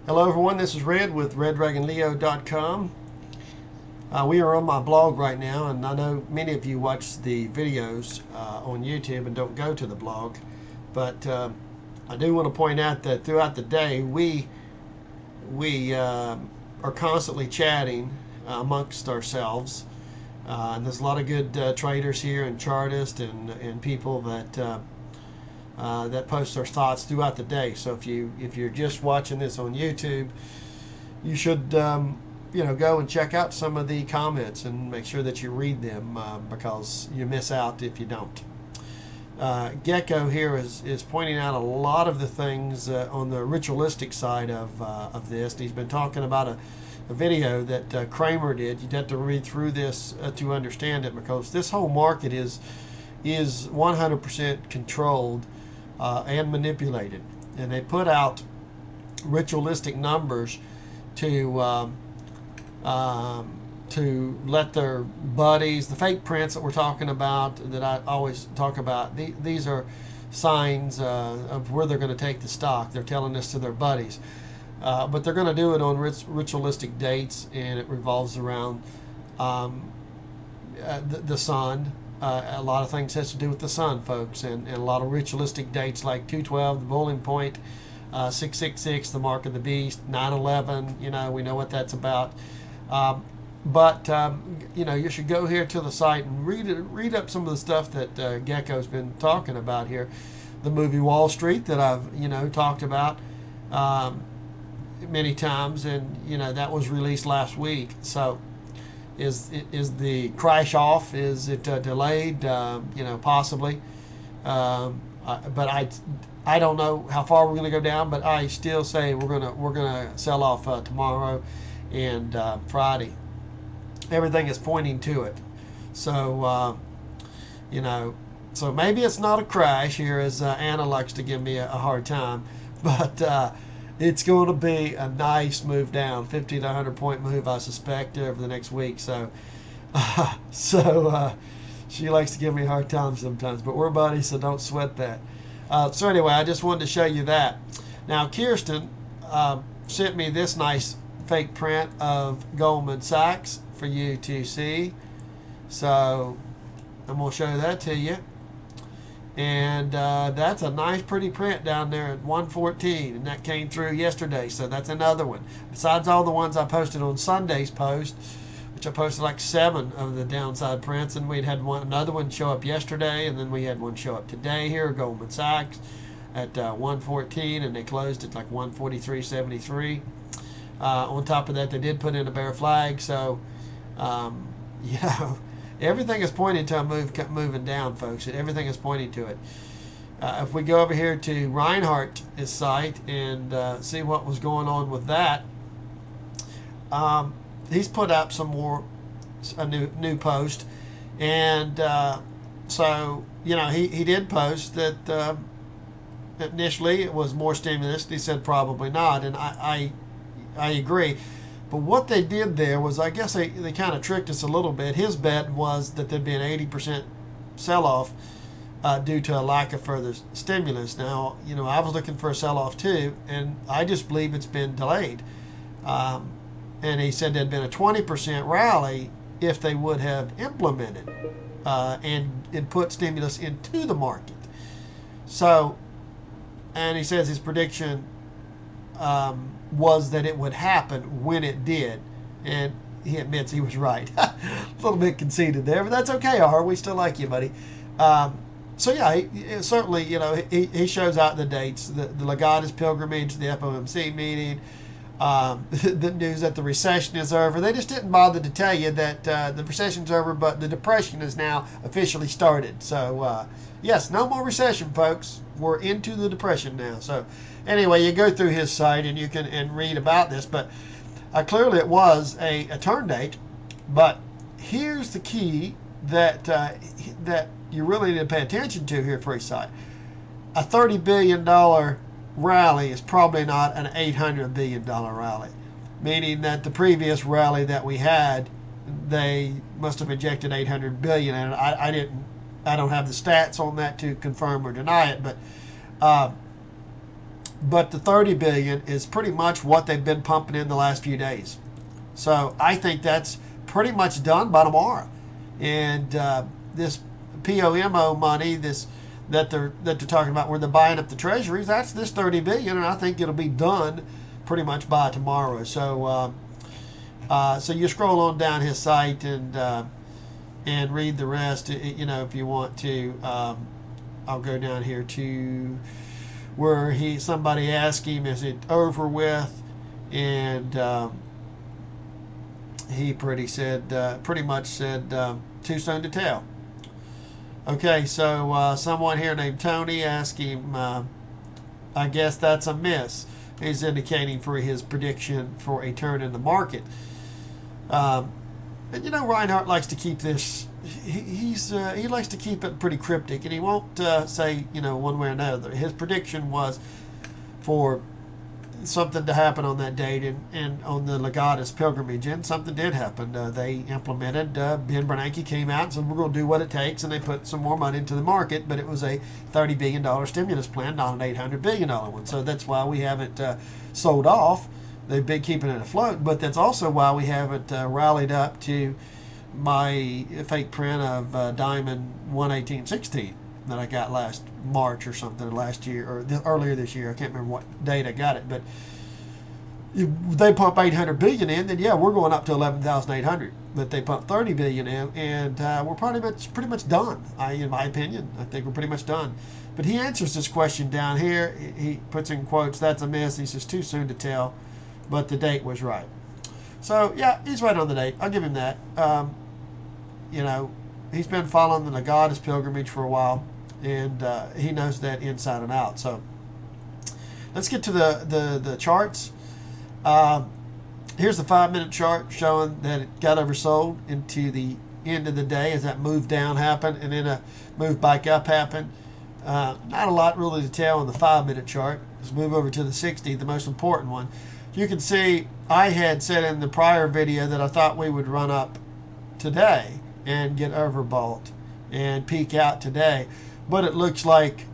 Hello everyone, this is Red with RedDragonLeo.com. We are on my blog right now, and I know many of you watch the videos on YouTube and don't go to the blog, but I do want to point out that throughout the day we are constantly chatting amongst ourselves, and there's a lot of good traders here and chartists and people that that post their thoughts throughout the day. So if you're just watching this on YouTube, you should go and check out some of the comments and make sure that you read them because you miss out if you don't. Gecko here is pointing out a lot of the things on the ritualistic side of this. He's been talking about a video that Kramer did. You'd have to read through this to understand it, because this whole market is 100% controlled and manipulated, and they put out ritualistic numbers to let their buddies, the fake prints that we're talking about, that I always talk about, these are signs of where they're going to take the stock. They're telling this to their buddies, but they're going to do it on ritualistic dates, and it revolves around the sun. A lot of things has to do with the sun, folks, and a lot of ritualistic dates like 212, the boiling point, 666, the mark of the beast, 9/11. We know what that's about. But you should go here to the site and read up some of the stuff that Gecko's been talking about here. The movie Wall Street that I've talked about many times, and that was released last week. So is the crash off? Is it delayed? Possibly. But I don't know how far we're going to go down. But I still say we're gonna sell off tomorrow and Friday. Everything is pointing to it. So so maybe it's not a crash here, as Anna likes to give me a hard time, but it's going to be a nice move down, 50 to 100 point move, I suspect, over the next week. So she likes to give me a hard time sometimes, but we're buddies, so don't sweat that. So anyway, I just wanted to show you that. Now, Kirsten sent me this nice fake print of Goldman Sachs for you to see. So I'm going to show that to you. And that's a nice pretty print down there at 114, and that came through yesterday. So that's another one, besides all the ones I posted on Sunday's post, which I posted like 7 of the downside prints, and we'd had another one show up yesterday, and then we had one show up today here, Goldman Sachs at 114, and they closed at like 143.73. On top of that, they did put in a bear flag. So everything is pointing to a moving down, folks. Everything is pointing to it. If we go over here to Reinhardt's site and see what was going on with that, he's put up a new post, and so he did post that initially it was more stimulus. He said probably not, and I agree. But what they did there was, I guess they kind of tricked us a little bit. His bet was that there'd be an 80% sell-off due to a lack of further stimulus. Now, I was looking for a sell-off too, and I just believe it's been delayed. And he said there'd been a 20% rally if they would have implemented and put stimulus into the market. So, and he says his prediction was that it would happen when it did, and he admits he was right. A little bit conceited there, but that's okay. We still like you, buddy. So yeah, he certainly, he shows out the dates, the Lagada's pilgrimage, the FOMC meeting, the news that the recession is over. They just didn't bother to tell you that the recession's over, but the depression is now officially started. So yes, no more recession, folks. We're into the depression now. So anyway, you go through his site and you can read about this, but clearly it was a turn date. But here's the key that that you really need to pay attention to here for his site. A $30 billion rally is probably not an $800 billion rally, meaning that the previous rally that we had, they must have injected $800 billion, and I don't have the stats on that to confirm or deny it, but but the 30 billion is pretty much what they've been pumping in the last few days. So I think that's pretty much done by tomorrow. And this POMO money, that they're talking about, where they're buying up the treasuries, that's this 30 billion, and I think it'll be done pretty much by tomorrow. So so you scroll on down his site and read the rest. You know, if you want to. I'll go down here to where somebody asked him, is it over with? And he pretty much said too soon to tell. Okay, so someone here named Tony asked him, I guess that's a miss. He's indicating for his prediction for a turn in the market. And you know, Reinhardt likes to keep this. He likes to keep it pretty cryptic, and he won't say, you know, one way or another. His prediction was for something to happen on that date, and on the Legatus pilgrimage, and something did happen. They implemented. Ben Bernanke came out and said, we're going to do what it takes, and they put some more money into the market, but it was a $30 billion stimulus plan, not an $800 billion one. So that's why we haven't sold off. They've been keeping it afloat, but that's also why we haven't rallied up to my fake print of Diamond 118.16 that I got last March or something, last year, or earlier this year. I can't remember what date I got it, but if they pump 800 billion in, then yeah, we're going up to 11,800. But they pump 30 billion in, and we're pretty much done. In my opinion, I think we're pretty much done. But he answers this question down here. He puts in quotes, "That's a miss." He says, "Too soon to tell, but the date was right." So yeah, he's right on the date. I'll give him that. You know, he's been following the Legatus pilgrimage for a while, and he knows that inside and out. So let's get to the charts. Here's the 5-minute chart showing that it got oversold into the end of the day as that move down happened, and then a move back up happened. Not a lot really to tell on the 5-minute chart. Let's move over to the 60, the most important one. You can see I had said in the prior video that I thought we would run up today and get overbought and peak out today, but it looks like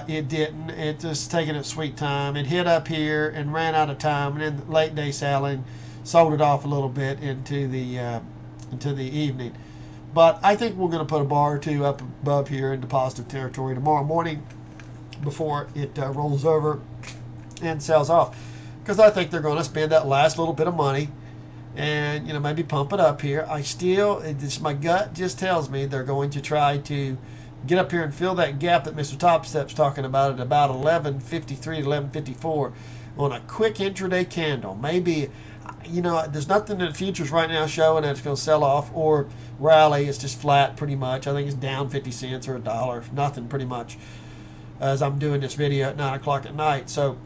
it didn't. It just taking its sweet time. It hit up here and ran out of time, and then late day selling sold it off a little bit into the evening. But I think we're going to put a bar or two up above here into positive territory tomorrow morning before it rolls over and sells off, because I think they're going to spend that last little bit of money and, you know, maybe pump it up here. My gut just tells me they're going to try to get up here and fill that gap that Mr. Topstep's talking about at about 11:53 to 11:54 on a quick intraday candle. Maybe, you know, there's nothing in the futures right now showing that it's going to sell off or rally. It's just flat pretty much. I think it's down 50 cents or $1. Nothing pretty much as I'm doing this video at 9 o'clock at night. So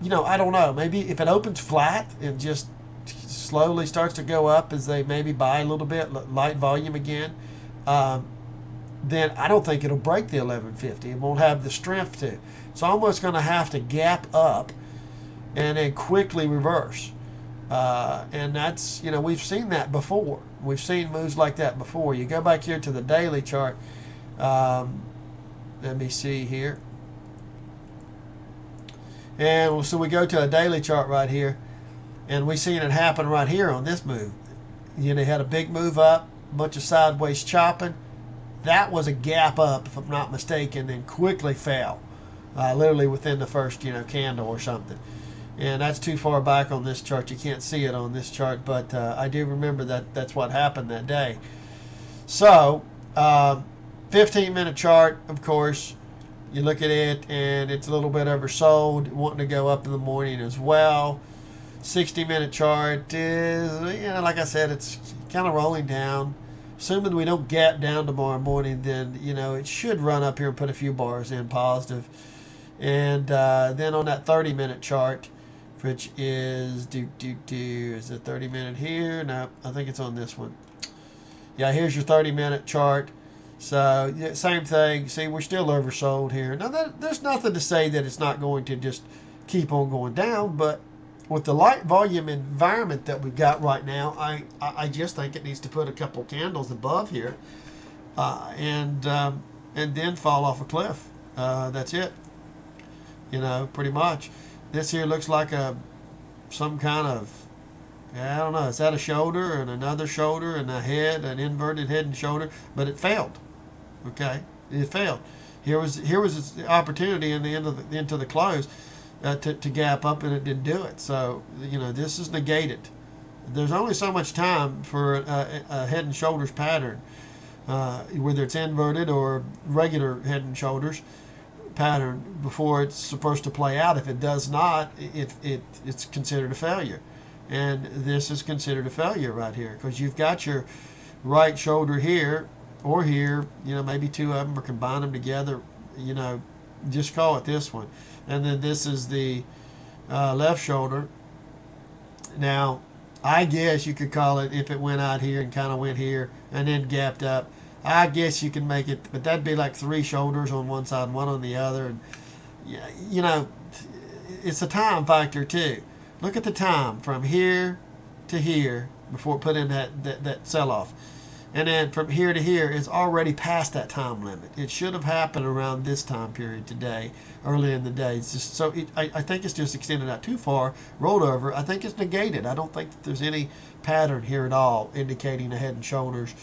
you know, I don't know. Maybe if it opens flat and just slowly starts to go up as they maybe buy a little bit, light volume again, then I don't think it'll break the 1150. It won't have the strength to. It's almost going to have to gap up and then quickly reverse. And that's, you know, we've seen that before. We've seen moves like that before. You go back here to the daily chart. Let me see here. And so we go to a daily chart right here, and we've seen it happen right here on this move. You know, they had a big move up, a bunch of sideways chopping. That was a gap up, if I'm not mistaken, then quickly fell, literally within the first, you know, candle or something. And that's too far back on this chart. You can't see it on this chart, but I do remember that's what happened that day. So 15-minute chart, of course. You look at it, and it's a little bit oversold, wanting to go up in the morning as well. 60-minute chart is, you know, like I said, it's kind of rolling down. Assuming we don't gap down tomorrow morning, then, you know, it should run up here and put a few bars in positive. And then on that 30-minute chart, which is, is it 30-minute here? No, I think it's on this one. Yeah, here's your 30-minute chart. So, yeah, same thing. See, we're still oversold here. Now, there's nothing to say that it's not going to just keep on going down, but with the light volume environment that we've got right now, I just think it needs to put a couple candles above here and then fall off a cliff. That's it. you know, pretty much. This here looks like some kind of, I don't know, is that a shoulder and another shoulder and a head, an inverted head and shoulder, but it failed. Okay, it failed. Here was the opportunity in the end of into the close to gap up, and it didn't do it. So, you know, this is negated. There's only so much time for a head and shoulders pattern, whether it's inverted or regular head and shoulders pattern, before it's supposed to play out. If it does not, it's considered a failure. And this is considered a failure right here, because you've got your right shoulder here or here, you know, maybe two of them, or combine them together, you know, just call it this one. And then this is the left shoulder. Now, I guess you could call it, if it went out here and kind of went here and then gapped up, I guess you can make it, but that'd be like three shoulders on one side and one on the other. And, you know, it's a time factor too. Look at the time from here to here before it put in that sell-off. And then from here to here, it's already past that time limit. It should have happened around this time period today, early in the day. It's just, so I think it's just extended out too far, rolled over. I think it's negated. I don't think that there's any pattern here at all indicating a head and shoulders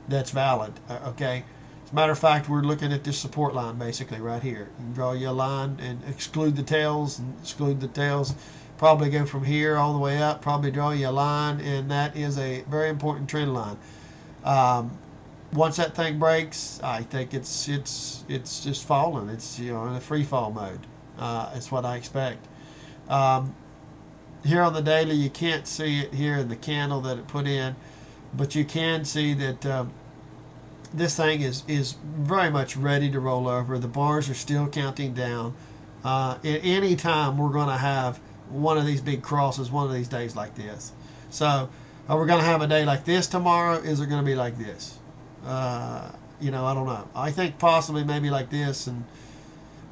that's valid. Okay. As a matter of fact, we're looking at this support line basically right here. You can draw you a line and exclude the tails and exclude the tails. Probably go from here all the way up. Probably draw you a line, and that is a very important trend line. Once that thing breaks, I think it's just falling. It's, you know, in a free fall mode. It's what I expect. Here on the daily, you can't see it here in the candle that it put in, but you can see that this thing is very much ready to roll over. The bars are still counting down. At any time, we're going to have one of these big crosses one of these days like this. So, are we going to have a day like this tomorrow? Is it going to be like this? You know, I don't know. I think possibly maybe like this, and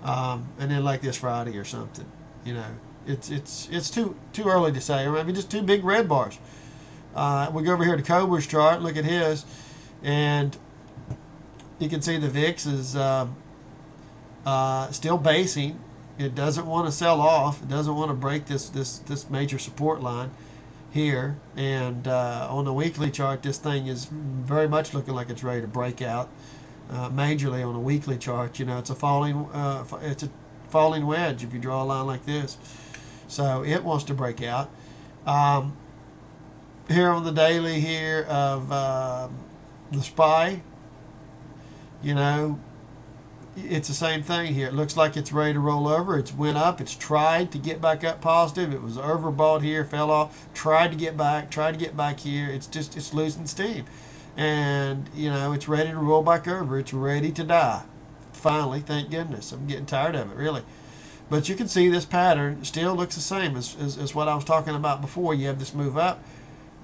then like this Friday or something. You know, it's too early to say. Or maybe just two big red bars. We go over here to Cobra's chart. Look at his, and you can see the VIX is still basing. It doesn't want to sell off. It doesn't want to break this major support line here. And on the weekly chart, this thing is very much looking like it's ready to break out majorly on a weekly chart. You know, it's a falling wedge if you draw a line like this. So it wants to break out. Here on the daily here of the SPY, you know, it's the same thing here. It looks like it's ready to roll over. It's went up. It's tried to get back up positive. It was overbought here, fell off, tried to get back here. It's losing steam. And, you know, it's ready to roll back over. It's ready to die. Finally, thank goodness. I'm getting tired of it, really. But you can see this pattern still looks the same as what I was talking about before. You have this move up,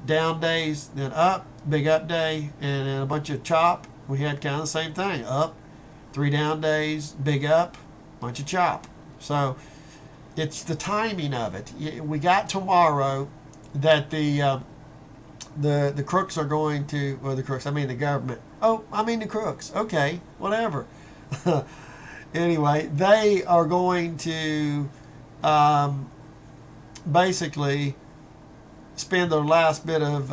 down days, then up, big up day, and then a bunch of chop. We had kind of the same thing. Up, 3 down days, big up, bunch of chop. So it's the timing of it. We got tomorrow that the crooks are going to, or the crooks, I mean the government. Oh, I mean the crooks. Okay, whatever. Anyway, they are going to basically spend their last bit of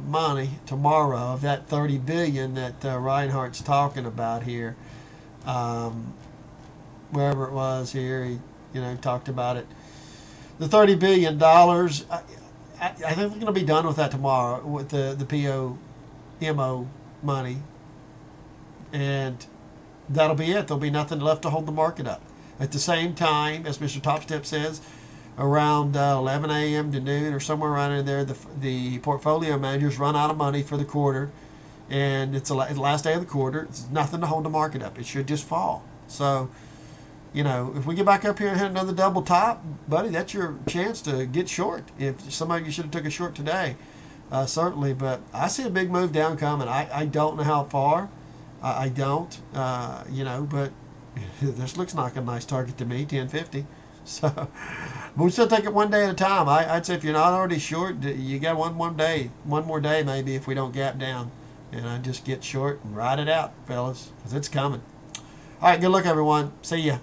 money tomorrow of that $30 billion that Reinhardt's talking about here. Wherever it was here, he, you know, talked about it. The $30 billion, I think they're going to be done with that tomorrow with the POMO money, and that'll be it. There'll be nothing left to hold the market up. At the same time, as Mr. Topstep says, around 11 a.m. to noon or somewhere around in there, the portfolio managers run out of money for the quarter, and it's the last day of the quarter. It's nothing to hold the market up. It should just fall. So, you know, if we get back up here and hit another double top, buddy, that's your chance to get short. If some of you should have took a short today, certainly. But I see a big move down coming. I don't know how far. I don't, you know, but this looks like a nice target to me, 1050. So, but we still take it one day at a time. I'd say if you're not already short, you got one more day maybe if we don't gap down. And I just get short and ride it out, fellas, because it's coming. All right, good luck, everyone. See ya.